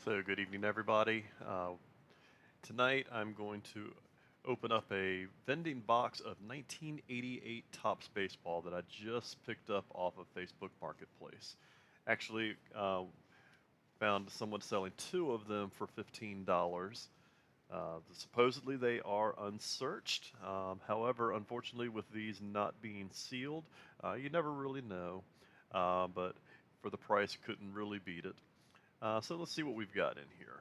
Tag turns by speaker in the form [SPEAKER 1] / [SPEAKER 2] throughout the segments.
[SPEAKER 1] So good evening, everybody. Tonight I'm going to open up a vending box of 1988 Topps baseball that I just picked up off of Facebook Marketplace. Actually, found someone selling two of them for $15. Supposedly they are unsearched. However, unfortunately, with these not being sealed, you never really know. But for the price, couldn't really beat it. So let's see what we've got in here.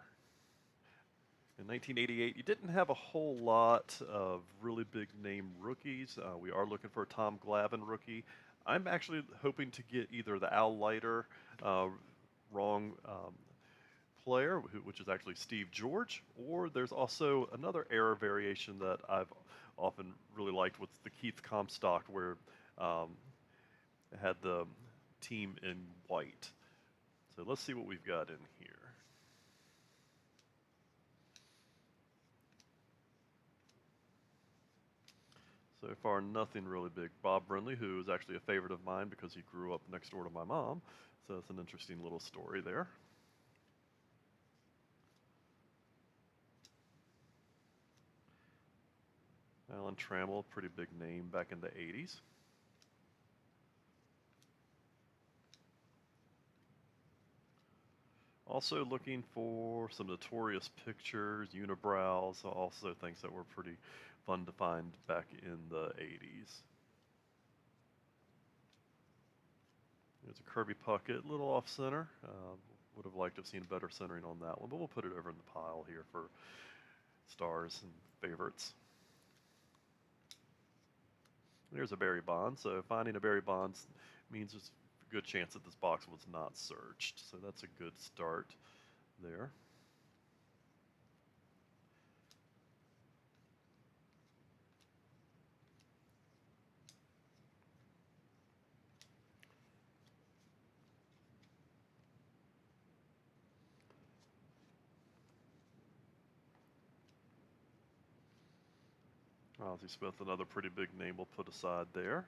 [SPEAKER 1] In 1988, you didn't have a whole lot of really big name rookies. We are looking for a Tom Glavine rookie. I'm actually hoping to get either the Al Leiter wrong player, which is actually Steve George, or there's also another era variation that I've often really liked with the Keith Comstock, where it had the team in white. So let's see what we've got in here. So far, nothing really big. Bob Brenly, who is actually a favorite of mine because he grew up next door to my mom. So it's an interesting little story there. Alan Trammell, pretty big name back in the 80s. Also looking for some notorious pictures, unibrows, also things that were pretty fun to find back in the 80s. There's a Kirby Puckett, little off center. Would have liked to have seen better centering on that one, but we'll put it over in the pile here for stars and favorites. There's a Barry Bonds. So finding a Barry Bonds means there's a good chance that this box was not searched. So that's a good start there. Ozzie Smith, another pretty big name we'll put aside there.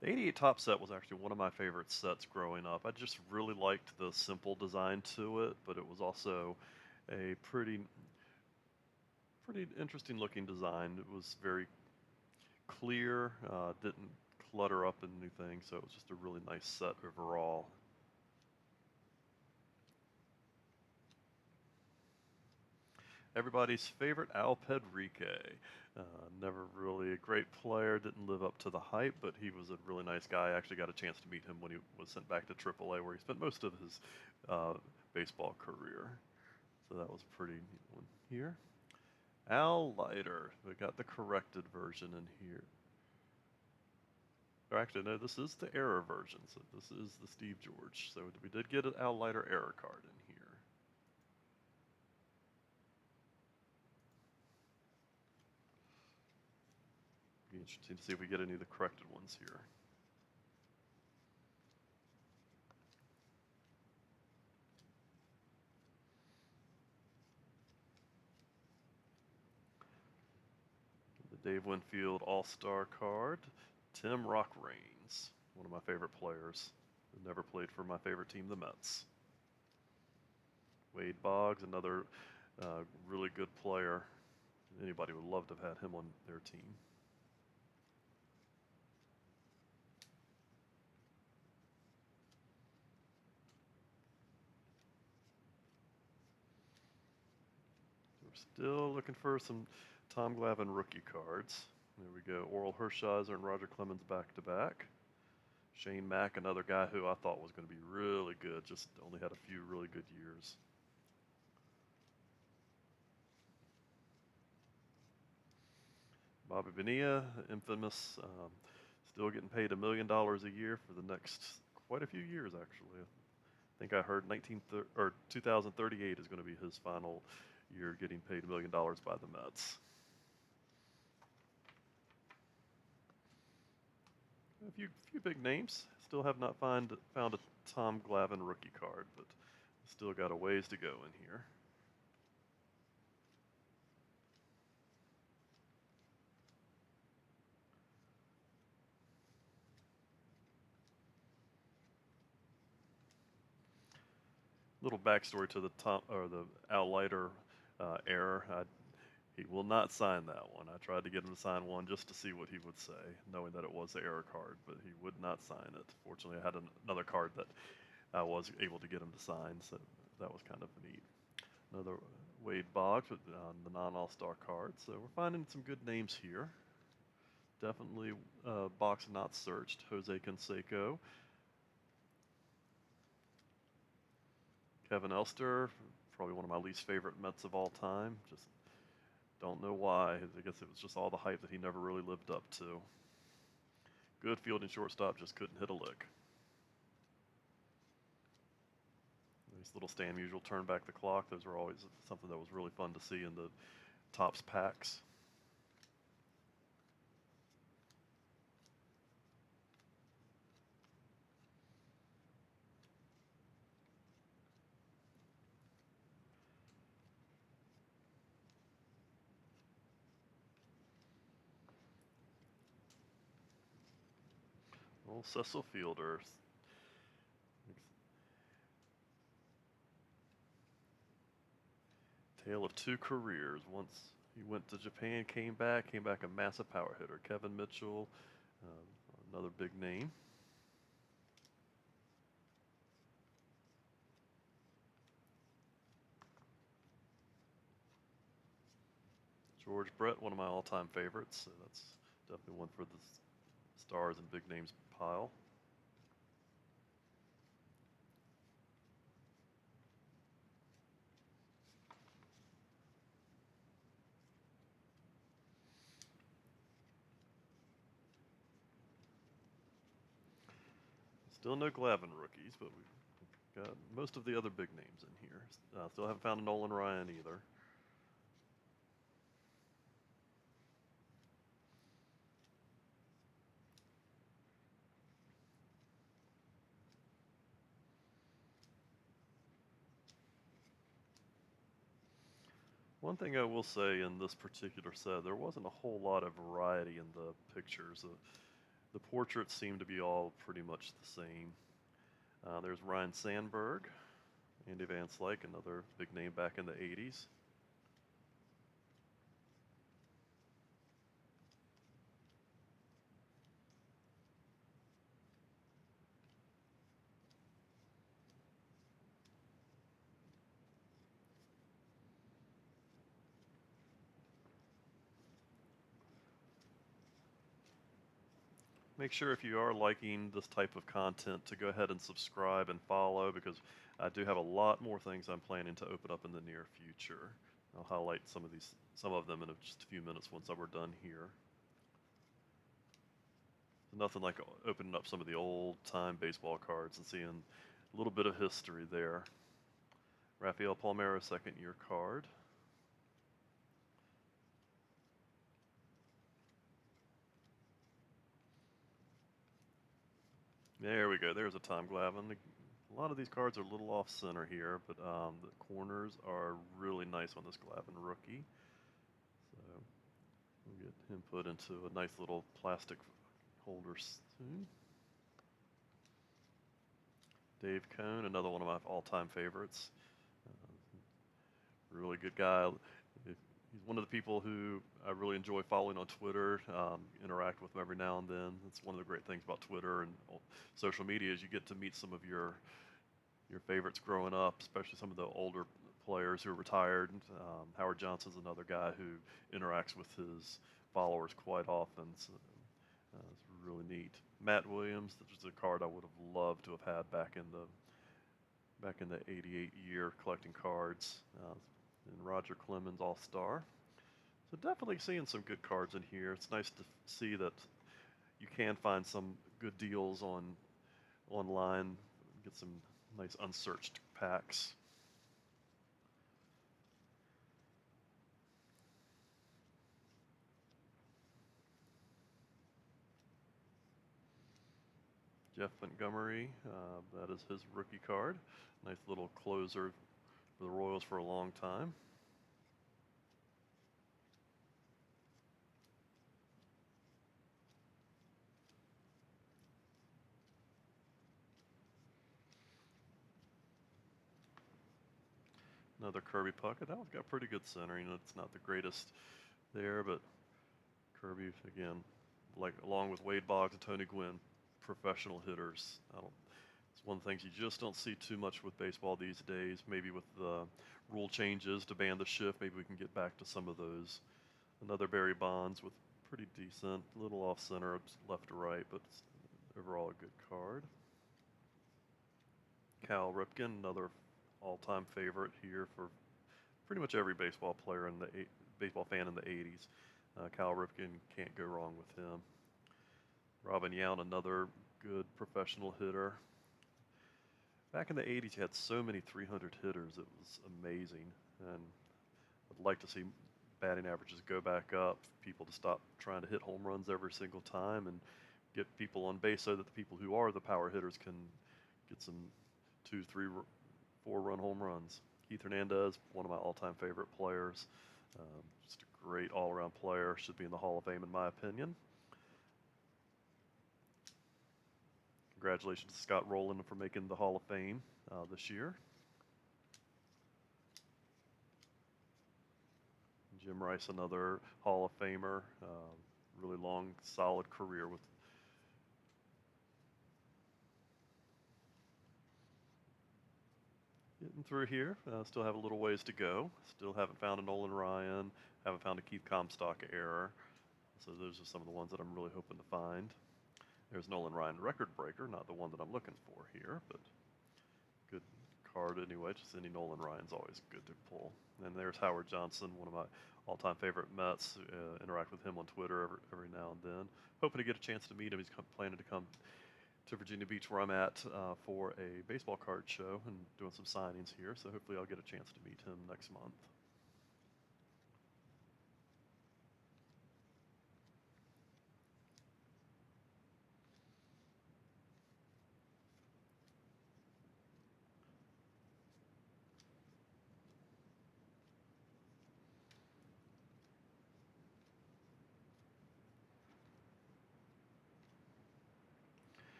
[SPEAKER 1] The 88 Top set was actually one of my favorite sets growing up. I just really liked the simple design to it, but it was also a pretty interesting looking design. It was very clear, didn't clutter up in new things, so it was just a really nice set overall. Everybody's favorite Al Pedrique. Never really a great player, didn't live up to the hype, but he was a really nice guy. I actually got a chance to meet him when he was sent back to AAA, where he spent most of his baseball career. So that was a pretty neat one here. Al Leiter. We got the corrected version in here. Or actually, no, this is the error version. So this is the Steve George. So we did get an Al Leiter error card in here. Be interesting to see if we get any of the corrected ones here. The Dave Winfield All-Star card. Tim Rock Raines, one of my favorite players, who never played for my favorite team, the Mets. Wade Boggs, another really good player. Anybody would love to have had him on their team. We're still looking for some Tom Glavine rookie cards. There we go. Oral Hershiser and Roger Clemens back to back. Shane Mack, another guy who I thought was going to be really good, just only had a few really good years. Bobby Bonilla, infamous, still getting paid $1 million a year for the next quite a few years, actually. I think I heard 2038 is going to be his final year getting paid $1 million by the Mets. A few big names. Still have not found a Tom Glavine rookie card, but still got a ways to go in here. Little backstory to the top or the Outlighter error. He will not sign that one. I tried to get him to sign one just to see what he would say, knowing that it was the error card, but he would not sign it. Fortunately, I had another card that I was able to get him to sign, so that was kind of neat. Another Wade Boggs with the non-All-Star card. So we're finding some good names here. Definitely box not searched. Jose Canseco. Kevin Elster, probably one of my least favorite Mets of all time. Just don't know why. I guess it was just all the hype that he never really lived up to. Good fielding shortstop, just couldn't hit a lick. These little Stan Musial turn back the clock. Those are always something that was really fun to see in the Topps packs. Old Cecil Fielder. Tale of two careers. Once he went to Japan, came back a massive power hitter. Kevin Mitchell, another big name. George Brett, one of my all-time favorites. So that's definitely one for the stars and big names pile. Still no Glavine rookies, but we've got most of the other big names in here. Still haven't found a Nolan Ryan either. One thing I will say in this particular set, there wasn't a whole lot of variety in the pictures. The portraits seem to be all pretty much the same. There's Ryan Sandberg, Andy Van Slyke, another big name back in the 80s. Make sure if you are liking this type of content to go ahead and subscribe and follow, because I do have a lot more things I'm planning to open up in the near future. I'll highlight some of them in just a few minutes once we're done here. Nothing like opening up some of the old time baseball cards and seeing a little bit of history there. Rafael Palmeiro, second year card. There we go. There's a Tom Glavine. A lot of these cards are a little off center here, but the corners are really nice on this Glavine rookie. So we'll get him put into a nice little plastic holder soon. Dave Cone, another one of my all-time favorites. Really good guy. He's one of the people who I really enjoy following on Twitter, interact with him every now and then. That's one of the great things about Twitter and social media is you get to meet some of your favorites growing up, especially some of the older players who are retired. Howard Johnson's another guy who interacts with his followers quite often. So, it's really neat. Matt Williams, which is a card I would have loved to have had back in the '88 year collecting cards. And Roger Clemens All-Star. So definitely seeing some good cards in here. It's nice to see that you can find some good deals online. Get some nice unsearched packs. Jeff Montgomery, that is his rookie card. Nice little closer for the Royals for a long time. Another Kirby Puckett. That one's got pretty good centering. It's not the greatest there, but Kirby, again, like along with Wade Boggs and Tony Gwynn, professional hitters. It's one of the things you just don't see too much with baseball these days. Maybe with the rule changes to ban the shift, maybe we can get back to some of those. Another Barry Bonds with pretty decent, little off center, left to right, but overall a good card. Cal Ripken, another all-time favorite here for pretty much every baseball player in the baseball fan in the 80s. Cal Ripken, can't go wrong with him. Robin Yount, another good professional hitter. Back in the 80s, you had so many 300 hitters. It was amazing. And I'd like to see batting averages go back up, people to stop trying to hit home runs every single time and get people on base so that the people who are the power hitters can get some 2, 3, 4-run home runs. Keith Hernandez, one of my all-time favorite players. Just a great all-around player. Should be in the Hall of Fame in my opinion. Congratulations to Scott Rowland for making the Hall of Fame this year. Jim Rice, another Hall of Famer. Really long, solid career with. Getting through here. Still have a little ways to go. Still haven't found a Nolan Ryan. Haven't found a Keith Comstock error. So those are some of the ones that I'm really hoping to find. There's Nolan Ryan, record breaker, not the one that I'm looking for here, but good card anyway. Just any Nolan Ryan's always good to pull. And there's Howard Johnson, one of my all-time favorite Mets. Interact with him on Twitter every now and then. Hoping to get a chance to meet him. He's planning to come to Virginia Beach where I'm at for a baseball card show and doing some signings here. So hopefully I'll get a chance to meet him next month.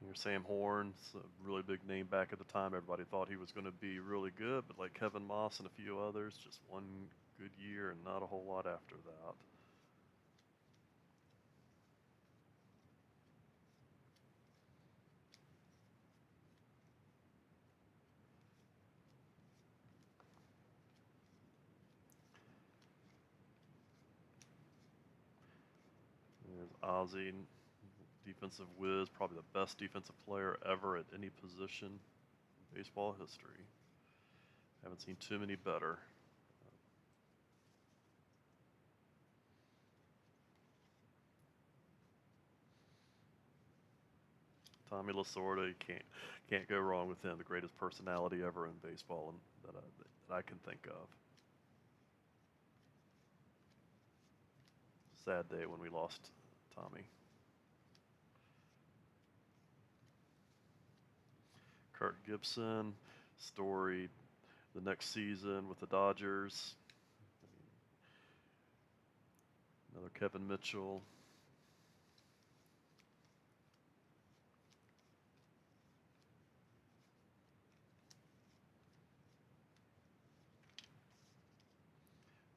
[SPEAKER 1] Here's Sam Horn, a really big name back at the time. Everybody thought he was going to be really good, but like Kevin Moss and a few others, just one good year and not a whole lot after that. There's Ozzie, defensive whiz, probably the best defensive player ever at any position in baseball history. Haven't seen too many better. Tommy Lasorda, you can't go wrong with him. The greatest personality ever in baseball and that I can think of. Sad day when we lost Tommy. Kirk Gibson, story the next season with the Dodgers. Another Kevin Mitchell.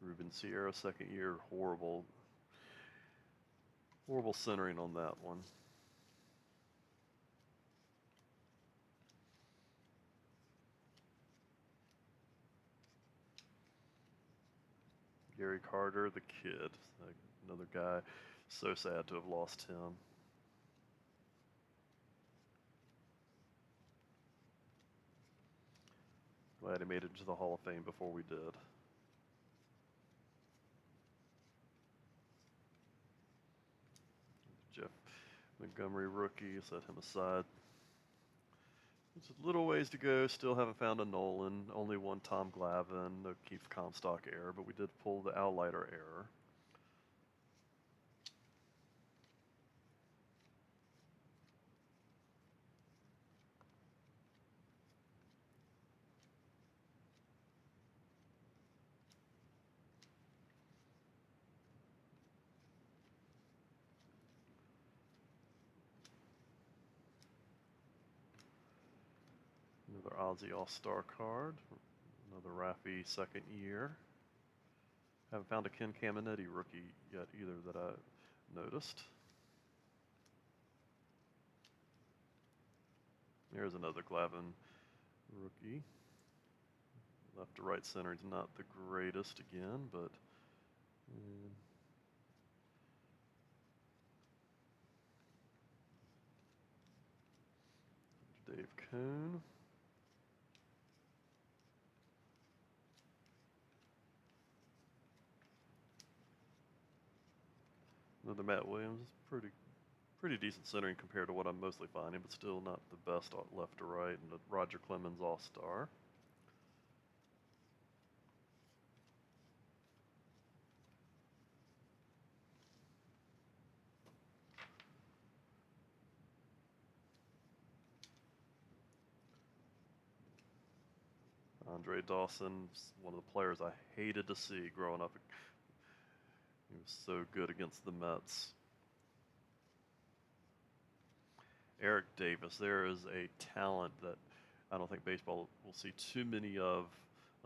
[SPEAKER 1] Ruben Sierra, second year, horrible centering on that one. Gary Carter, the kid, another guy. So sad to have lost him. Glad he made it into the Hall of Fame before we did. Jeff Montgomery, rookie, set him aside. It's a little ways to go. Still haven't found a Nolan. Only one Tom Glavine, no Keith Comstock error, but we did pull the Al Leiter error. Another Ozzie All-Star card. Another Raffy second year. Haven't found a Ken Caminiti rookie yet either that I noticed. There's another Glavine rookie. Left to right center is not the greatest again, but Dave Cohn. Another Matt Williams. Pretty decent centering compared to what I'm mostly finding, but still not the best left to right. And a Roger Clemens All-Star. Andre Dawson, one of the players I hated to see growing up. He was so good against the Mets. Eric Davis, there is a talent that I don't think baseball will see too many of,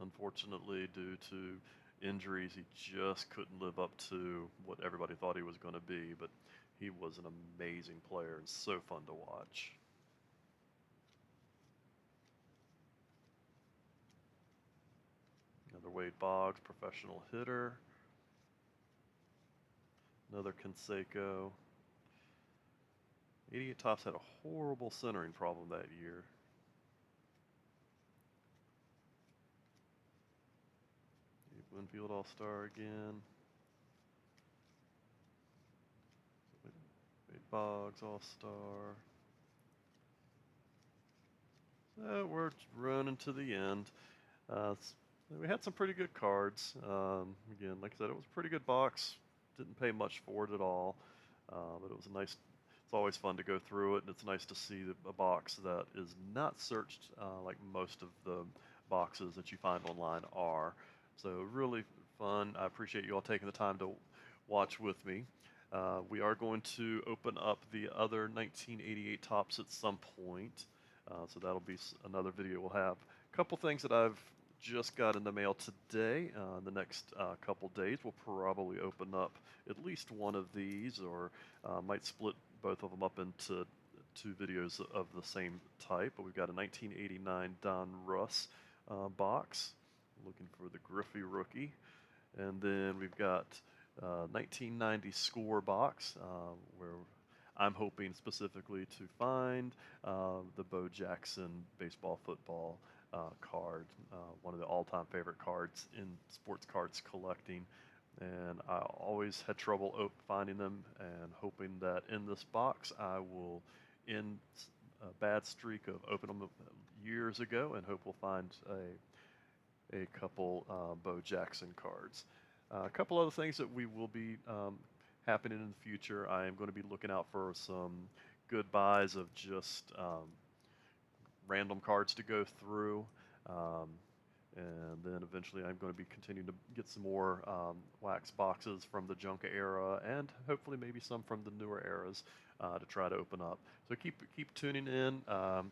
[SPEAKER 1] unfortunately, due to injuries. He just couldn't live up to what everybody thought he was going to be, but he was an amazing player and so fun to watch. Another Wade Boggs, professional hitter. Another Canseco. 88 Tops had a horrible centering problem that year. Winfield All-Star again. Wade Boggs All-Star. So we're running to the end. We had some pretty good cards. Again, like I said, it was a pretty good box. Didn't pay much for it at all, but it was a nice. It's always fun to go through it, and it's nice to see a box that is not searched like most of the boxes that you find online are. So really fun. I appreciate you all taking the time to watch with me. We are going to open up the other 1988 tops at some point. So that'll be another video we'll have. A couple things that I've just got in the mail today. The next couple days we'll probably open up at least one of these, or might split both of them up into two videos of the same type. But we've got a 1989 Don Russ box, looking for the Griffey rookie. And then we've got 1990 score box, where I'm hoping specifically to find the Bo Jackson baseball football card, one of the all-time favorite cards in sports cards collecting. And I always had trouble finding them, and hoping that in this box I will end a bad streak of opening them years ago, and hope we'll find a couple Bo Jackson cards. A couple other things that we will be happening in the future. I am going to be looking out for some good buys of just random cards to go through. And then eventually I'm going to be continuing to get some more wax boxes from the junk era, and hopefully maybe some from the newer eras to try to open up. So keep tuning in.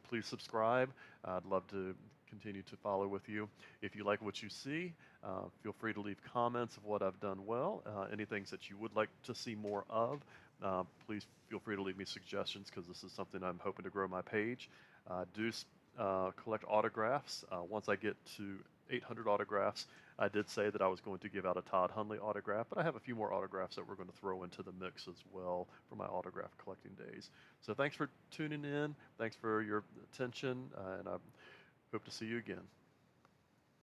[SPEAKER 1] Please subscribe. I'd love to continue to follow with you. If you like what you see, feel free to leave comments of what I've done well, any things that you would like to see more of. Please feel free to leave me suggestions, because this is something I'm hoping to grow my page. Do collect autographs. Once I get to 800 autographs, I did say that I was going to give out a Todd Hundley autograph, but I have a few more autographs that we're going to throw into the mix as well for my autograph collecting days. So thanks for tuning in. Thanks for your attention, and I hope to see you again.